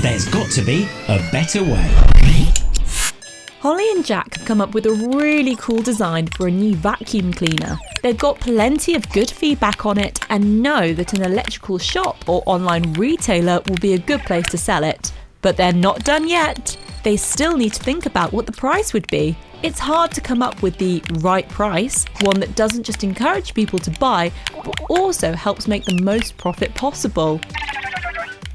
There's got to be a better way. Holly and Jack have come up with a really cool design for a new vacuum cleaner. They've got plenty of good feedback on it and know that an electrical shop or online retailer will be a good place to sell it. But they're not done yet. They still need to think about what the price would be. It's hard to come up with the right price, one that doesn't just encourage people to buy, but also helps make the most profit possible.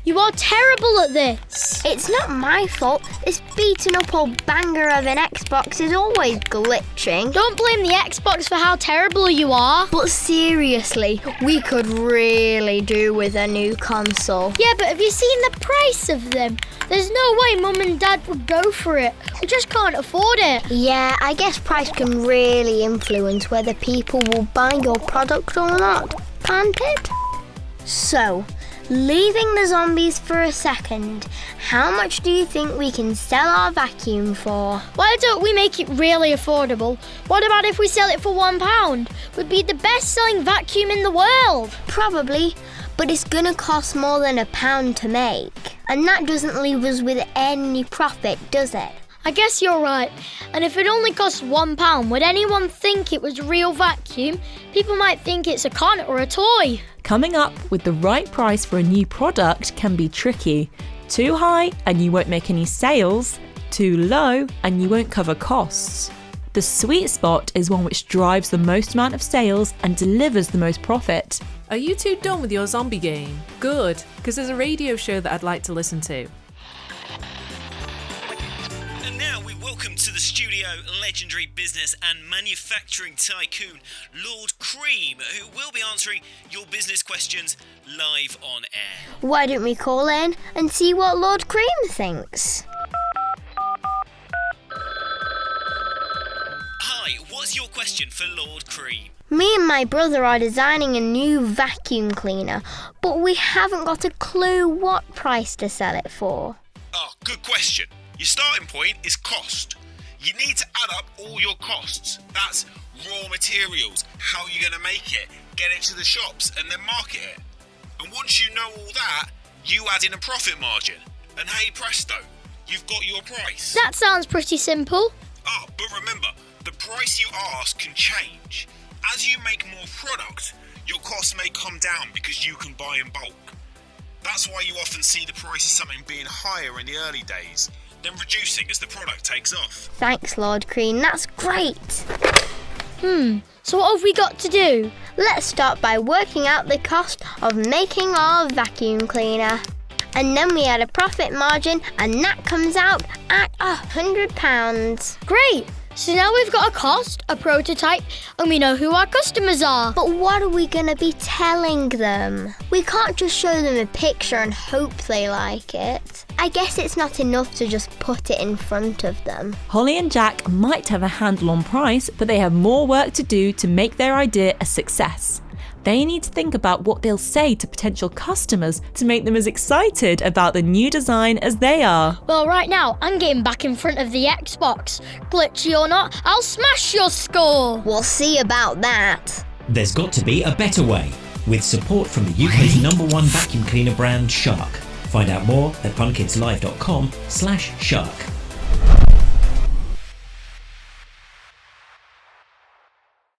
You are terrible at this. It's not my fault. This beaten up old banger of an Xbox is always glitching. Don't blame the Xbox for how terrible you are. But seriously, we could really do with a new console. Yeah, but have you seen the price of them? There's no way Mum and Dad would go for it. We just can't afford it. Yeah, I guess price can really influence whether people will buy your product or not, can't it? So, leaving the zombies for a second, how much do you think we can sell our vacuum for? Why don't we make it really affordable? What about if we sell it for £1? Would be the best-selling vacuum in the world. Probably, but it's gonna cost more than £1 to make. And that doesn't leave us with any profit, does it? I guess you're right. And if it only costs £1, would anyone think it was a real vacuum? People might think it's a con or a toy. Coming up with the right price for a new product can be tricky. Too high and you won't make any sales. Too low and you won't cover costs. The sweet spot is one which drives the most amount of sales and delivers the most profit. Are you two done with your zombie game? Good, because there's a radio show that I'd like to listen to. And now we welcome to the studio legendary business and manufacturing tycoon Lord Cream, who will be answering your business questions live on air. Why don't we call in and see what Lord Cream thinks? Hi, what's your question for Lord Cream? Me and my brother are designing a new vacuum cleaner, but we haven't got a clue what price to sell it for. Oh, good question. Your starting point is cost. You need to add up all your costs. That's raw materials, how you're going to make it, get it to the shops and then market it. And once you know all that, you add in a profit margin. And hey presto, you've got your price. That sounds pretty simple. Ah, but remember, the price you ask can change. As you make more product, your costs may come down because you can buy in bulk. That's why you often see the price of something being higher in the early days, then reducing as the product takes off. Thanks, Lord Cream, that's great. So what have we got to do? Let's start by working out the cost of making our vacuum cleaner. And then we add a profit margin, and that comes out at £100. Great! So now we've got a cost, a prototype, and we know who our customers are. But what are we going to be telling them? We can't just show them a picture and hope they like it. I guess it's not enough to just put it in front of them. Holly and Jack might have a handle on price, but they have more work to do to make their idea a success. They need to think about what they'll say to potential customers to make them as excited about the new design as they are. Well, right now, I'm getting back in front of the Xbox. Glitchy or not, I'll smash your skull. We'll see about that. There's got to be a better way. With support from the UK's #1 vacuum cleaner brand Shark. Find out more at punkidslive.com/shark.